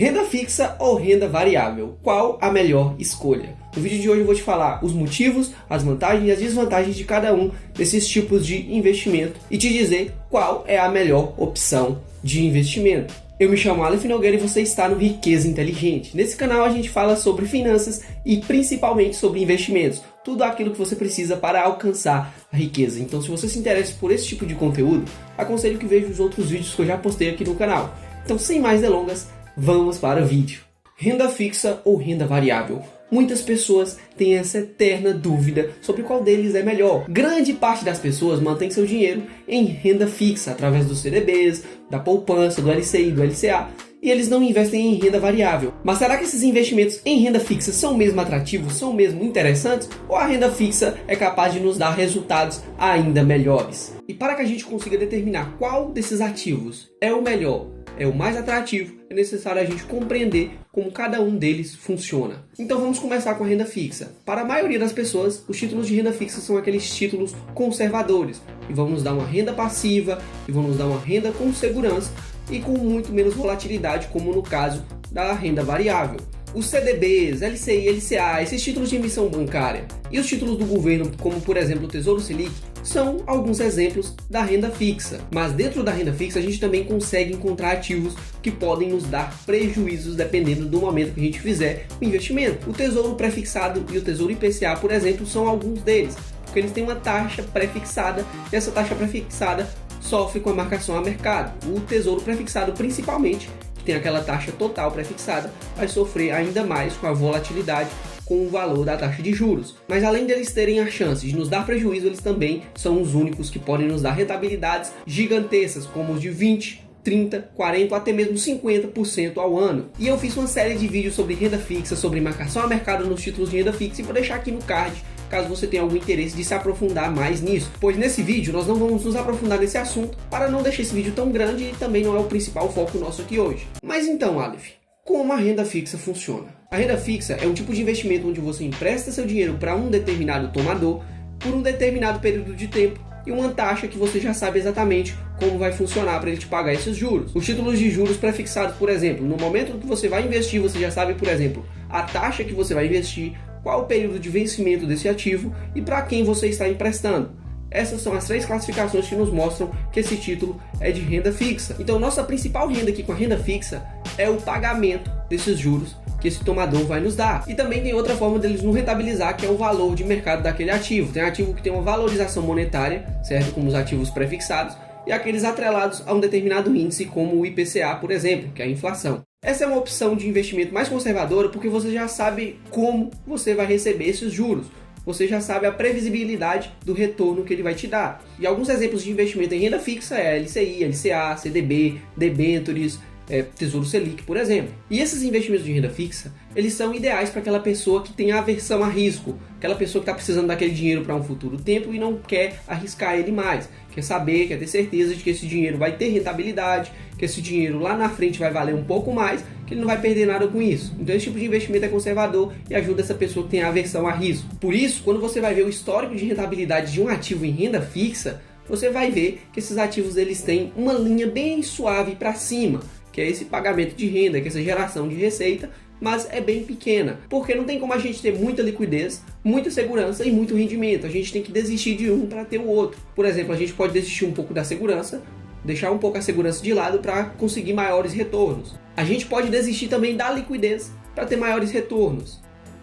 Renda fixa ou renda variável? Qual a melhor escolha? No vídeo de hoje eu vou te falar os motivos, as vantagens e as desvantagens de cada um desses tipos de investimento e te dizer qual é a melhor opção de investimento. Eu me chamo Aleph Nogueira e você está no Riqueza Inteligente. Nesse canal a gente fala sobre finanças e principalmente sobre investimentos. Tudo aquilo que você precisa para alcançar a riqueza. Então, se você se interessa por esse tipo de conteúdo, aconselho que veja os outros vídeos que eu já postei aqui no canal. Então, sem mais delongas, vamos para o vídeo. Renda fixa ou renda variável? Muitas pessoas têm essa eterna dúvida sobre qual deles é melhor. Grande parte das pessoas mantém seu dinheiro em renda fixa, através dos CDBs, da poupança, do LCI, do LCA, e eles não investem em renda variável. Mas será que esses investimentos em renda fixa são mesmo atrativos, são mesmo interessantes? Ou a renda fixa é capaz de nos dar resultados ainda melhores? E para que a gente consiga determinar qual desses ativos é o melhor, é o mais atrativo, é necessário a gente compreender como cada um deles funciona. Então vamos começar com a renda fixa. Para a maioria das pessoas, os títulos de renda fixa são aqueles títulos conservadores, que vão nos dar uma renda passiva, que vão nos dar uma renda com segurança e com muito menos volatilidade, como no caso da renda variável. Os CDBs, LCI, LCA, esses títulos de emissão bancária e os títulos do governo, como por exemplo o Tesouro Selic, são alguns exemplos da renda fixa. Mas dentro da renda fixa a gente também consegue encontrar ativos que podem nos dar prejuízos dependendo do momento que a gente fizer o investimento. O Tesouro Prefixado e o Tesouro IPCA, por exemplo, são alguns deles, porque eles têm uma taxa prefixada e essa taxa prefixada sofre com a marcação a mercado. O Tesouro Prefixado, principalmente, que tem aquela taxa total prefixada, vai sofrer ainda mais com a volatilidade, com o valor da taxa de juros. Mas além deles terem a chance de nos dar prejuízo, eles também são os únicos que podem nos dar rentabilidades gigantescas, como os de 20, 30, 40 ou até mesmo 50% ao ano. E eu fiz uma série de vídeos sobre renda fixa, sobre marcação a mercado nos títulos de renda fixa, e vou deixar aqui no card caso você tenha algum interesse de se aprofundar mais nisso, pois nesse vídeo nós não vamos nos aprofundar nesse assunto para não deixar esse vídeo tão grande e também não é o principal foco nosso aqui hoje. Mas então, Aleph, como a renda fixa funciona? A renda fixa é um tipo de investimento onde você empresta seu dinheiro para um determinado tomador por um determinado período de tempo e uma taxa que você já sabe exatamente como vai funcionar para ele te pagar esses juros. Os títulos de juros prefixados, por exemplo, no momento que você vai investir, você já sabe, por exemplo, a taxa que você vai investir, qual o período de vencimento desse ativo e para quem você está emprestando. Essas são as três classificações que nos mostram que esse título é de renda fixa. Então nossa principal renda aqui com a renda fixa é o pagamento desses juros que esse tomador vai nos dar. E também tem outra forma deles nos rentabilizar, que é o valor de mercado daquele ativo. Tem ativo que tem uma valorização monetária, certo? Como os ativos prefixados, e aqueles atrelados a um determinado índice, como o IPCA, por exemplo, que é a inflação. Essa é uma opção de investimento mais conservadora porque você já sabe como você vai receber esses juros. Você já sabe a previsibilidade do retorno que ele vai te dar. E alguns exemplos de investimento em renda fixa é LCI, LCA, CDB, debêntures, Tesouro Selic, por exemplo. E esses investimentos de renda fixa, eles são ideais para aquela pessoa que tem aversão a risco, aquela pessoa que está precisando daquele dinheiro para um futuro tempo e não quer arriscar ele mais, quer saber, quer ter certeza de que esse dinheiro vai ter rentabilidade, que esse dinheiro lá na frente vai valer um pouco mais, que ele não vai perder nada com isso. Então esse tipo de investimento é conservador e ajuda essa pessoa que tem aversão a risco. Por isso, quando você vai ver o histórico de rentabilidade de um ativo em renda fixa, você vai ver que esses ativos eles têm uma linha bem suave para cima, que é esse pagamento de renda, que é essa geração de receita, mas é bem pequena, porque não tem como a gente ter muita liquidez, muita segurança e muito rendimento. A gente tem que desistir de um para ter o outro. Por exemplo, a gente pode desistir um pouco da segurança, deixar um pouco a segurança de lado para conseguir maiores retornos. A gente pode desistir também da liquidez para ter maiores retornos.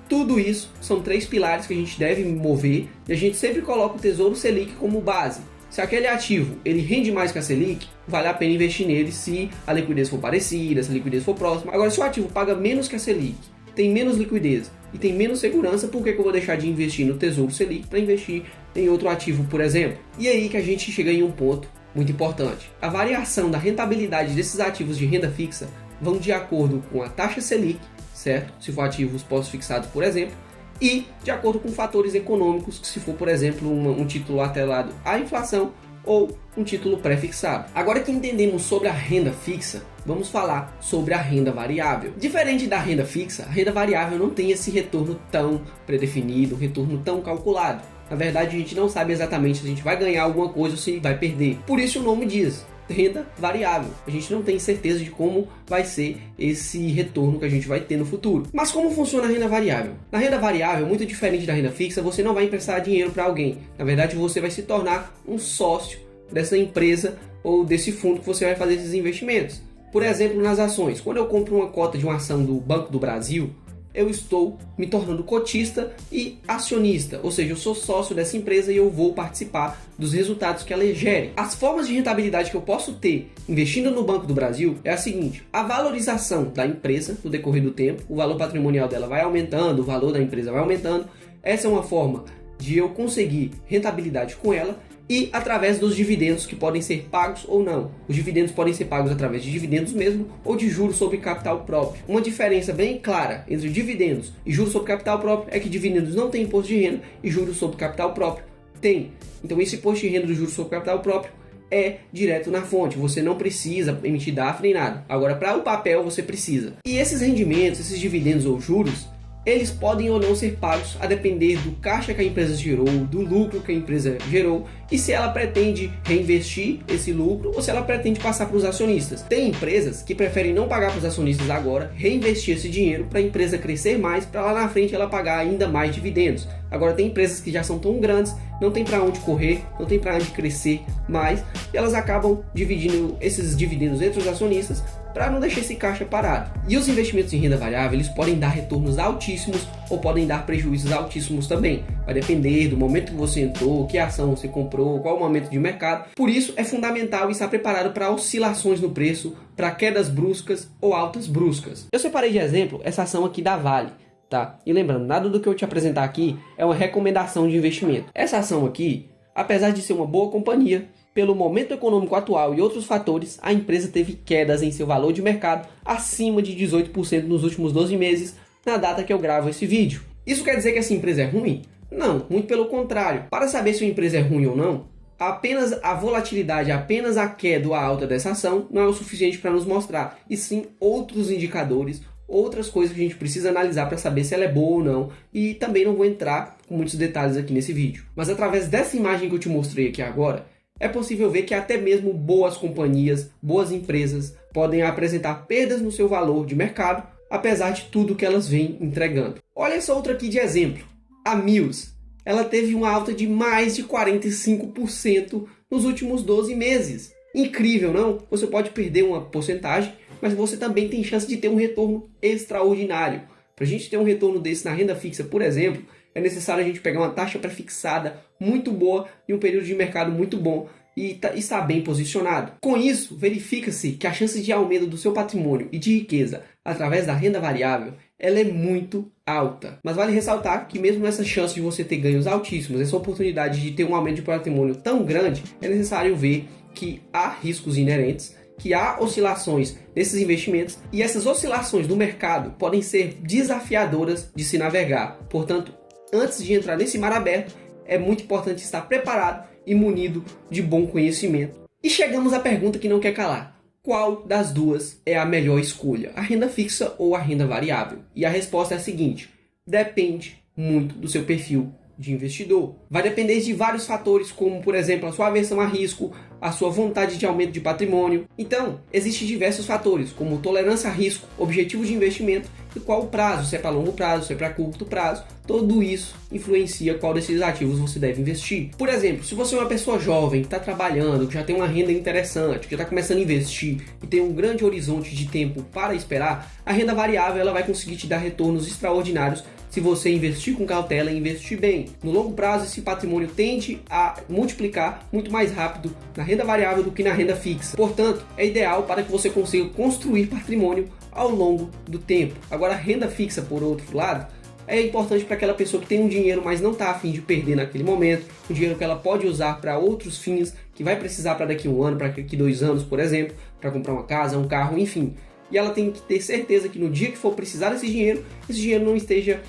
Tudo isso são três pilares que a gente deve mover e a gente sempre coloca o Tesouro Selic como base. Se aquele ativo ele rende mais que a Selic, vale a pena investir nele se a liquidez for parecida, se a liquidez for próxima. Agora, se o ativo paga menos que a Selic, tem menos liquidez e tem menos segurança, por que eu vou deixar de investir no Tesouro Selic para investir em outro ativo, por exemplo? E aí que a gente chega em um ponto muito importante. A variação da rentabilidade desses ativos de renda fixa vão de acordo com a taxa Selic, certo? Se for ativos pós-fixados, por exemplo, e de acordo com fatores econômicos, se for, por exemplo, um título atrelado à inflação ou um título pré-fixado. Agora que entendemos sobre a renda fixa, vamos falar sobre a renda variável. Diferente da renda fixa, a renda variável não tem esse retorno tão predefinido, um retorno tão calculado. Na verdade, a gente não sabe exatamente se a gente vai ganhar alguma coisa ou se vai perder. Por isso o nome diz, renda variável. A gente não tem certeza de como vai ser esse retorno que a gente vai ter no futuro. Mas como funciona a renda variável? Na renda variável, muito diferente da renda fixa, você não vai emprestar dinheiro para alguém. Na verdade, você vai se tornar um sócio dessa empresa ou desse fundo que você vai fazer esses investimentos. Por exemplo, nas ações. Quando eu compro uma cota de uma ação do Banco do Brasil, eu estou me tornando cotista e acionista, ou seja, eu sou sócio dessa empresa e eu vou participar dos resultados que ela gere. As formas de rentabilidade que eu posso ter investindo no Banco do Brasil é a seguinte: a valorização da empresa no decorrer do tempo, o valor patrimonial dela vai aumentando, o valor da empresa vai aumentando. Essa é uma forma de eu conseguir rentabilidade com ela. E através dos dividendos que podem ser pagos ou não. Os dividendos podem ser pagos através de dividendos mesmo ou de juros sobre capital próprio. Uma diferença bem clara entre dividendos e juros sobre capital próprio é que dividendos não tem imposto de renda e juros sobre capital próprio tem. Então esse imposto de renda do juros sobre capital próprio é direto na fonte, você não precisa emitir DARF nem nada. Agora, para o papel você precisa. E esses rendimentos, esses dividendos ou juros, eles podem ou não ser pagos a depender do caixa que a empresa gerou, do lucro que a empresa gerou e se ela pretende reinvestir esse lucro ou se ela pretende passar para os acionistas. Tem empresas que preferem não pagar para os acionistas agora, reinvestir esse dinheiro para a empresa crescer mais, para lá na frente ela pagar ainda mais dividendos. Agora tem empresas que já são tão grandes, não tem para onde correr, não tem para onde crescer mais, e elas acabam dividindo esses dividendos entre os acionistas para não deixar esse caixa parado. E os investimentos em renda variável, eles podem dar retornos altíssimos ou podem dar prejuízos altíssimos também. Vai depender do momento que você entrou, que ação você comprou, qual o momento de mercado. Por isso é fundamental estar preparado para oscilações no preço, para quedas bruscas ou altas bruscas. Eu separei de exemplo essa ação aqui da Vale. Tá? E lembrando, nada do que eu te apresentar aqui é uma recomendação de investimento. Essa ação aqui, apesar de ser uma boa companhia, pelo momento econômico atual e outros fatores, a empresa teve quedas em seu valor de mercado acima de 18% nos últimos 12 meses, na data que eu gravo esse vídeo. Isso quer dizer que essa empresa é ruim? Não, muito pelo contrário. Para saber se uma empresa é ruim ou não, apenas a volatilidade, apenas a queda ou a alta dessa ação não é o suficiente para nos mostrar, e sim outros indicadores, outras coisas que a gente precisa analisar para saber se ela é boa ou não, e também não vou entrar com muitos detalhes aqui nesse vídeo. Mas através dessa imagem que eu te mostrei aqui agora, é possível ver que até mesmo boas companhias, boas empresas, podem apresentar perdas no seu valor de mercado, apesar de tudo que elas vêm entregando. Olha essa outra aqui de exemplo, a Mills. Ela teve uma alta de mais de 45% nos últimos 12 meses. Incrível, não? Você pode perder uma porcentagem, mas você também tem chance de ter um retorno extraordinário. Para a gente ter um retorno desse na renda fixa, por exemplo, é necessário a gente pegar uma taxa pré-fixada muito boa e um período de mercado muito bom e estar bem posicionado. Com isso, verifica-se que a chance de aumento do seu patrimônio e de riqueza através da renda variável ela é muito alta. Mas vale ressaltar que mesmo nessa chance de você ter ganhos altíssimos, essa oportunidade de ter um aumento de patrimônio tão grande, é necessário ver que há riscos inerentes, que há oscilações nesses investimentos e essas oscilações no mercado podem ser desafiadoras de se navegar. Portanto, antes de entrar nesse mar aberto, é muito importante estar preparado e munido de bom conhecimento. E chegamos à pergunta que não quer calar. Qual das duas é a melhor escolha? A renda fixa ou a renda variável? E a resposta é a seguinte: depende muito do seu perfil de investidor. Vai depender de vários fatores, como por exemplo a sua aversão a risco, a sua vontade de aumento de patrimônio. Então, existem diversos fatores, como tolerância a risco, objetivo de investimento e qual o prazo, se é para longo prazo, se é para curto prazo. Tudo isso influencia qual desses ativos você deve investir. Por exemplo, se você é uma pessoa jovem, que está trabalhando, que já tem uma renda interessante, que está começando a investir e tem um grande horizonte de tempo para esperar, a renda variável ela vai conseguir te dar retornos extraordinários se você investir com cautela e investir bem. No longo prazo, esse patrimônio tende a multiplicar muito mais rápido na renda variável do que na renda fixa. Portanto, é ideal para que você consiga construir patrimônio ao longo do tempo. Agora, a renda fixa, por outro lado, é importante para aquela pessoa que tem um dinheiro, mas não está a fim de perder naquele momento, um dinheiro que ela pode usar para outros fins, que vai precisar para daqui a um ano, para daqui a 2 anos, por exemplo, para comprar uma casa, um carro, enfim. E ela tem que ter certeza que no dia que for precisar desse dinheiro, esse dinheiro não esteja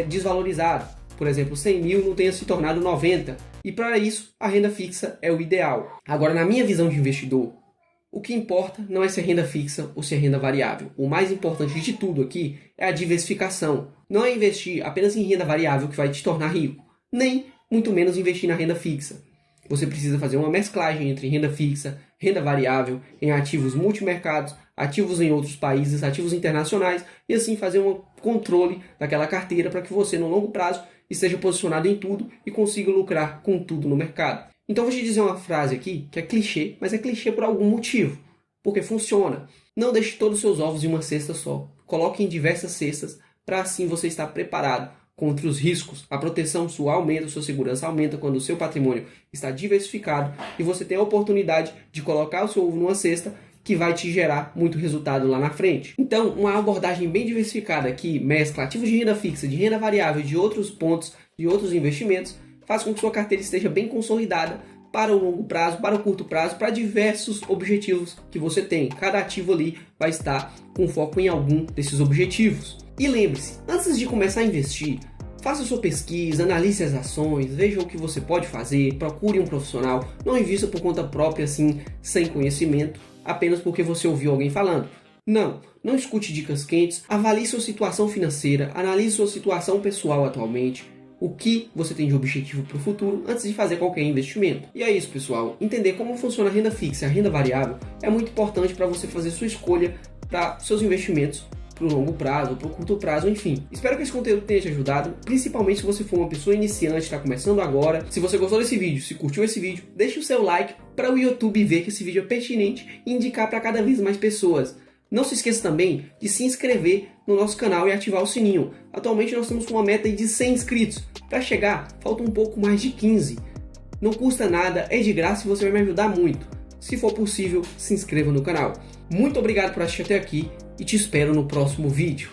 desvalorizado. Por exemplo, 100 mil não tenha se tornado 90. E para isso, a renda fixa é o ideal. Agora, na minha visão de investidor, o que importa não é se é renda fixa ou se é renda variável. O mais importante de tudo aqui é a diversificação. Não é investir apenas em renda variável que vai te tornar rico, nem muito menos investir na renda fixa. Você precisa fazer uma mesclagem entre renda fixa, renda variável em ativos multimercados, ativos em outros países, ativos internacionais, e assim fazer um controle daquela carteira para que você, no longo prazo, esteja posicionado em tudo e consiga lucrar com tudo no mercado. Então vou te dizer uma frase aqui que é clichê, mas é clichê por algum motivo, porque funciona. Não deixe todos os seus ovos em uma cesta só. Coloque em diversas cestas para assim você estar preparado contra os riscos. A proteção sua aumenta, a sua segurança aumenta quando o seu patrimônio está diversificado e você tem a oportunidade de colocar o seu ovo numa cesta que vai te gerar muito resultado lá na frente. Então, uma abordagem bem diversificada que mescla ativos de renda fixa, de renda variável, de outros pontos, de outros investimentos, faz com que sua carteira esteja bem consolidada para o longo prazo, para o curto prazo, para diversos objetivos que você tem. Cada ativo ali vai estar com foco em algum desses objetivos. E lembre-se, antes de começar a investir, faça sua pesquisa, analise as ações, veja o que você pode fazer, procure um profissional, não invista por conta própria assim, sem conhecimento, apenas porque você ouviu alguém falando. Não escute dicas quentes, avalie sua situação financeira, analise sua situação pessoal atualmente, o que você tem de objetivo para o futuro antes de fazer qualquer investimento. E é isso, pessoal. Entender como funciona a renda fixa e a renda variável é muito importante para você fazer sua escolha para seus investimentos para o longo prazo, para o curto prazo, enfim. Espero que esse conteúdo tenha te ajudado, principalmente se você for uma pessoa iniciante, está começando agora. Se você gostou desse vídeo, se curtiu esse vídeo, deixe o seu like para o YouTube ver que esse vídeo é pertinente e indicar para cada vez mais pessoas. Não se esqueça também de se inscrever no nosso canal e ativar o sininho. Atualmente nós estamos com uma meta de 100 inscritos. Para chegar, falta um pouco mais de 15. Não custa nada, é de graça e você vai me ajudar muito. Se for possível, se inscreva no canal. Muito obrigado por assistir até aqui e te espero no próximo vídeo.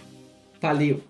Valeu!